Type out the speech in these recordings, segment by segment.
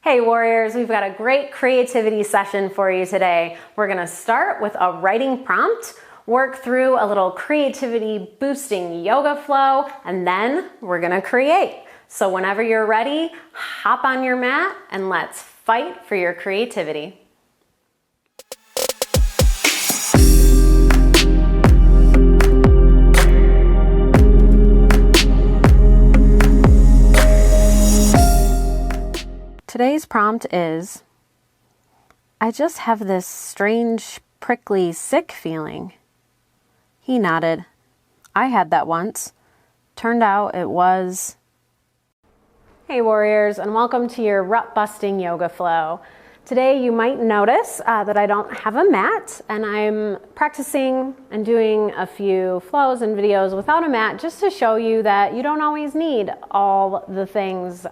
Hey warriors, we've got a great creativity session for you today. We're gonna start with a writing prompt, work through a little creativity boosting yoga flow, and then we're gonna create. So whenever you're ready, hop on your mat and let's fight for your creativity. Today's prompt is, I just have this strange, prickly, sick feeling. He nodded. I had that once. Turned out it was... Hey warriors, and welcome to your rut busting yoga flow. Today you might notice that I don't have a mat, and I'm practicing and doing a few flows and videos without a mat just to show you that you don't always need all the things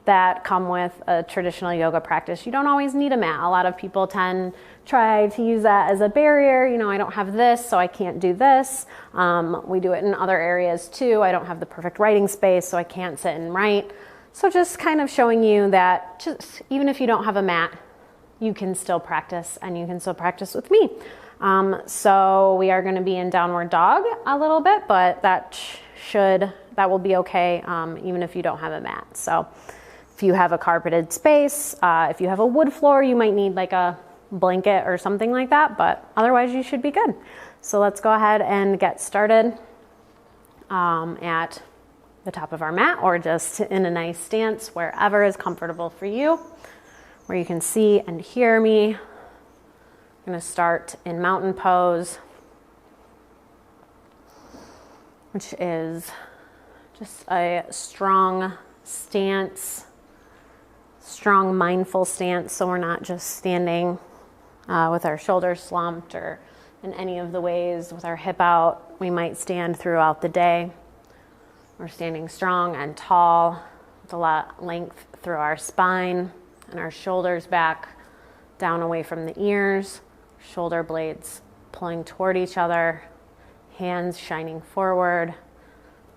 that come with a traditional yoga practice. You don't always need a mat. A lot of people try to use that as a barrier. You know, I don't have this, so I can't do this. We do it in other areas too. I don't have the perfect writing space, so I can't sit and write. So just kind of showing you that just even if you don't have a mat, you can still practice, and you can still practice with me. So we are going to be in downward dog a little bit, but that will be okay even if you don't have a mat. So if you have a carpeted space, if you have a wood floor, you might need like a blanket or something like that, but otherwise you should be good. So let's go ahead and get started at the top of our mat, or just in a nice stance, wherever is comfortable for you, where you can see and hear me. I'm going to start in mountain pose, which is just a strong stance, strong mindful stance, so we're not just standing with our shoulders slumped or in any of the ways with our hip out. We might stand throughout the day. We're standing strong and tall with a lot of length through our spine and our shoulders back, down away from the ears, shoulder blades pulling toward each other, hands shining forward,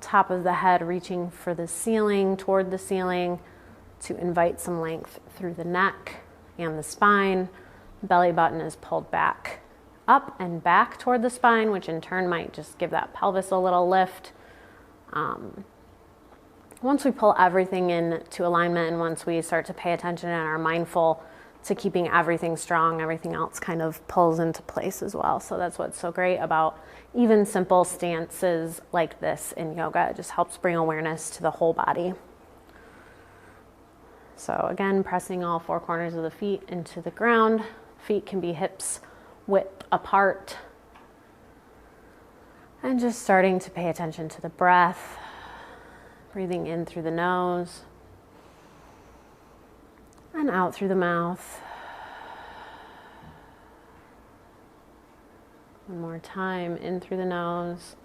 top of the head reaching for the ceiling, toward the ceiling, to invite some length through the neck and the spine. Belly button is pulled back, up and back toward the spine, which in turn might just give that pelvis a little lift. Once we pull everything into alignment, and once we start to pay attention and are mindful to keeping everything strong, everything else kind of pulls into place as well. So that's what's so great about even simple stances like this in yoga. It just helps bring awareness to the whole body. So again, pressing all four corners of the feet into the ground. Feet can be hips width apart. And just starting to pay attention to the breath. Breathing in through the nose and out through the mouth. One more time, in through the nose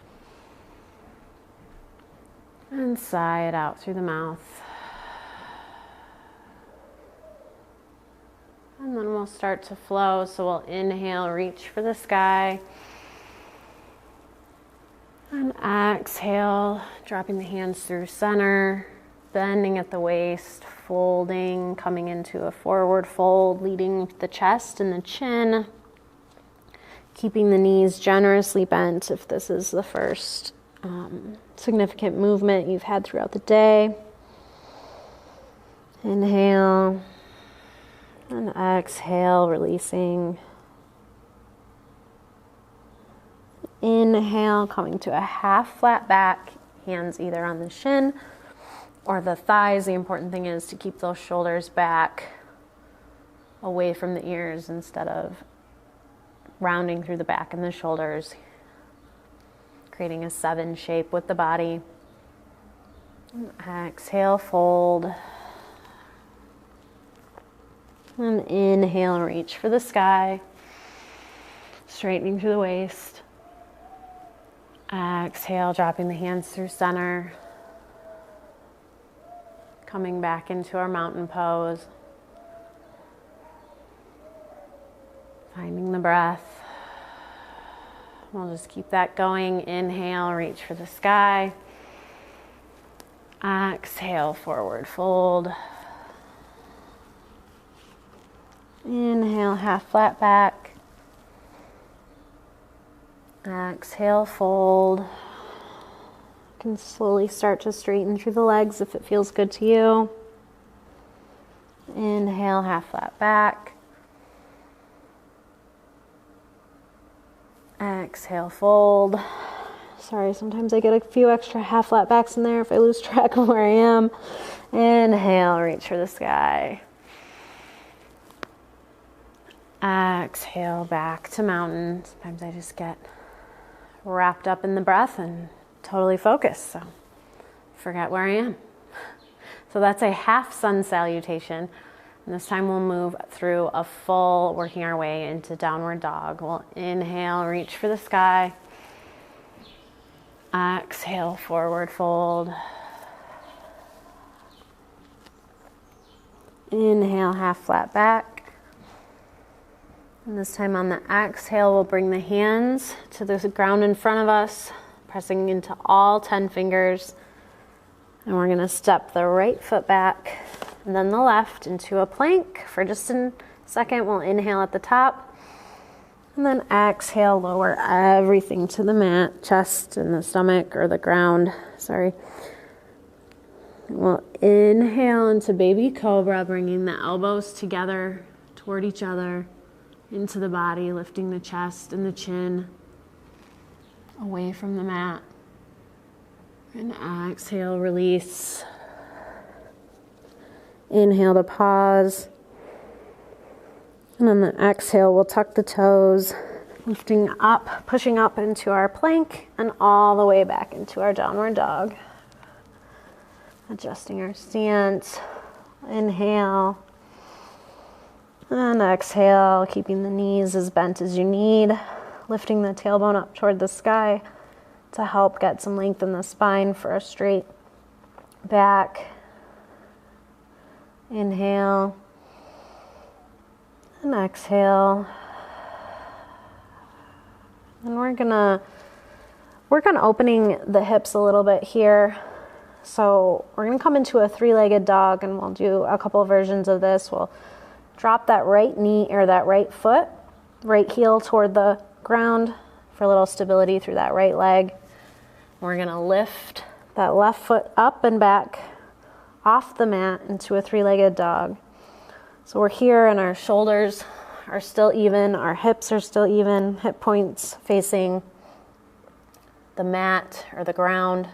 and sigh it out through the mouth. And then we'll start to flow. So we'll inhale, reach for the sky. And exhale, dropping the hands through center, bending at the waist, folding, coming into a forward fold, leading with the chest and the chin. Keeping the knees generously bent if this is the first significant movement you've had throughout the day. Inhale and exhale, releasing. Inhale, coming to a half flat back, hands either on the shin or the thighs. The important thing is to keep those shoulders back, away from the ears instead of rounding through the back and the shoulders, creating a 7 shape with the body. Exhale, fold. And inhale, reach for the sky, straightening through the waist. Exhale, dropping the hands through center. Coming back into our mountain pose. Finding the breath. We'll just keep that going. Inhale, reach for the sky. Exhale, forward fold. Inhale, half flat back. Exhale, fold. You can slowly start to straighten through the legs if it feels good to you. Inhale, half flat back. Exhale, fold. Sorry, sometimes I get a few extra half flat backs in there if I lose track of where I am. Inhale, reach for the sky. Exhale, back to mountain. Sometimes I just get wrapped up in the breath and totally focused, so forget where I am. So that's a half sun salutation. And this time we'll move through a full, working our way into downward dog. We'll inhale, reach for the sky. Exhale, forward fold. Inhale, half flat back. And this time on the exhale, we'll bring the hands to the ground in front of us, pressing into all 10 fingers. And we're gonna step the right foot back and then the left into a plank. For just a second, we'll inhale at the top and then exhale, lower everything to the mat, chest and the stomach or the ground, sorry. We'll inhale into baby cobra, bringing the elbows together toward each other, into the body, lifting the chest and the chin away from the mat. And exhale, release. Inhale to pause. And on the exhale, we'll tuck the toes, lifting up, pushing up into our plank and all the way back into our downward dog. Adjusting our stance. Inhale. And exhale, keeping the knees as bent as you need. Lifting the tailbone up toward the sky to help get some length in the spine for a straight back. Inhale. And exhale. And we're gonna work on opening the hips a little bit here. So we're gonna come into a three-legged dog and we'll do a couple versions of this. We'll drop that right knee or that right foot, right heel toward the ground for a little stability through that right leg. We're gonna lift that left foot up and back off the mat into a three-legged dog. So we're here and our shoulders are still even, our hips are still even, hip points facing the mat or the ground.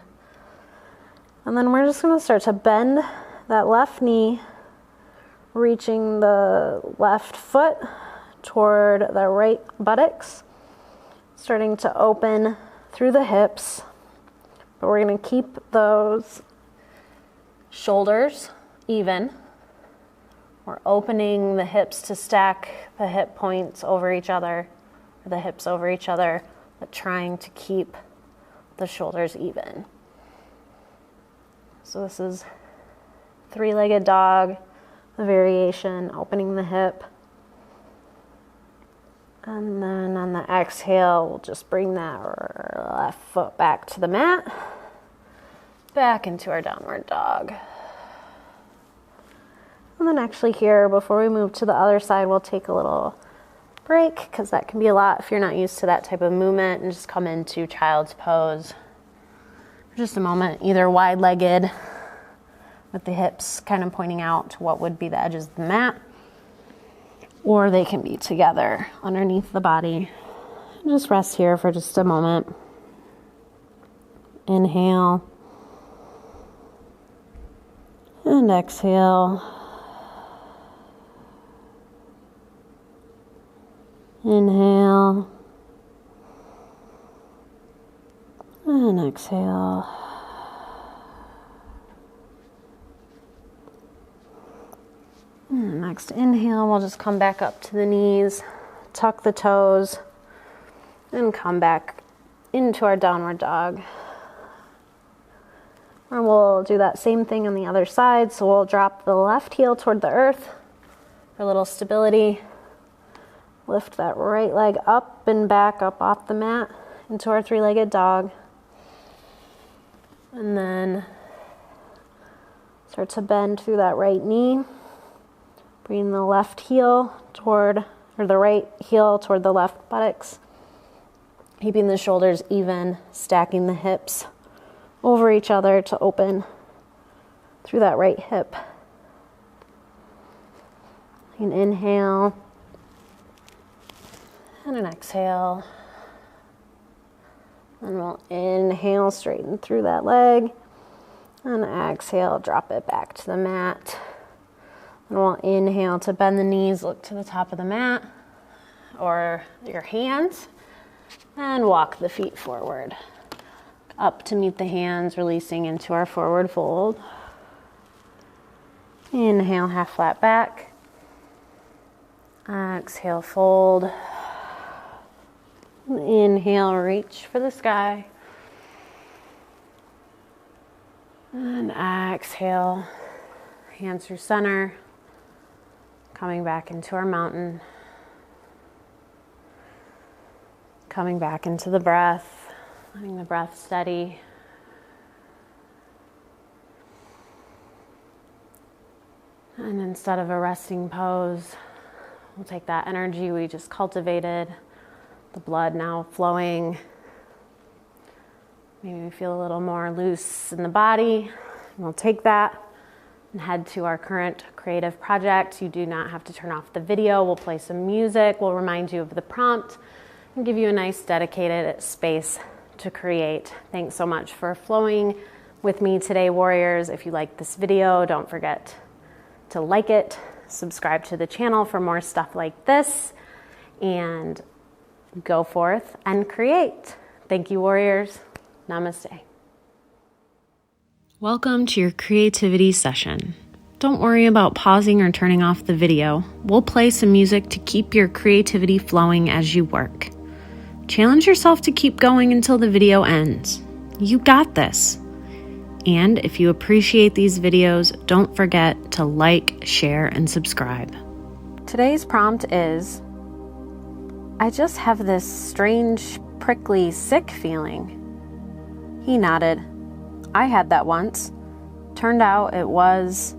And then we're just gonna start to bend that left knee, reaching the left foot toward the right buttocks, starting to open through the hips. But we're gonna keep those shoulders even. We're opening the hips to stack the hip points over each other, or the hips over each other, but trying to keep the shoulders even. So this is three-legged dog, the variation, opening the hip. And then on the exhale, we'll just bring that left foot back to the mat, back into our downward dog. And then actually here, before we move to the other side, we'll take a little break because that can be a lot if you're not used to that type of movement, and just come into child's pose for just a moment, either wide-legged with the hips kind of pointing out to what would be the edges of the mat, or they can be together underneath the body. Just rest here for just a moment. Inhale and exhale. Inhale and exhale. And next inhale, we'll just come back up to the knees, tuck the toes, and come back into our downward dog. And we'll do that same thing on the other side. So we'll drop the left heel toward the earth for a little stability. Lift that right leg up and back up off the mat into our three-legged dog. And then start to bend through that right knee. Bring the left heel toward, or the right heel toward the left buttocks. Keeping the shoulders even, stacking the hips over each other to open through that right hip. An inhale and an exhale. And we'll inhale, straighten through that leg. And exhale, drop it back to the mat. And we'll inhale to bend the knees, look to the top of the mat or your hands, and walk the feet forward. Up to meet the hands, releasing into our forward fold. Inhale, half flat back. Exhale, fold. Inhale, reach for the sky. And exhale, hands through center. Coming back into our mountain. Coming back into the breath. Letting the breath steady. And instead of a resting pose, we'll take that energy we just cultivated, the blood now flowing. Maybe we feel a little more loose in the body. We'll take that and head to our current creative project. You do not have to turn off the video. We'll play some music. We'll remind you of the prompt and give you a nice dedicated space to create. Thanks so much for flowing with me today, warriors. If you like this video, don't forget to like it, subscribe to the channel for more stuff like this, and go forth and create. Thank you, warriors. Namaste. Welcome to your creativity session. Don't worry about pausing or turning off the video. We'll play some music to keep your creativity flowing as you work. Challenge yourself to keep going until the video ends. You got this. And if you appreciate these videos, don't forget to like, share, and subscribe. Today's prompt is, I just have this strange, prickly, sick feeling. He nodded. I had that once. Turned out it was...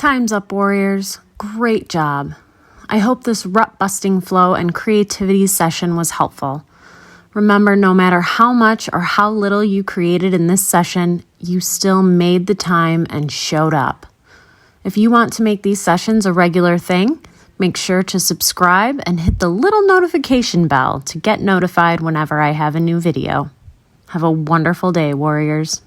Time's up, warriors. Great job. I hope this rut-busting flow and creativity session was helpful. Remember, no matter how much or how little you created in this session, you still made the time and showed up. If you want to make these sessions a regular thing, make sure to subscribe and hit the little notification bell to get notified whenever I have a new video. Have a wonderful day, warriors.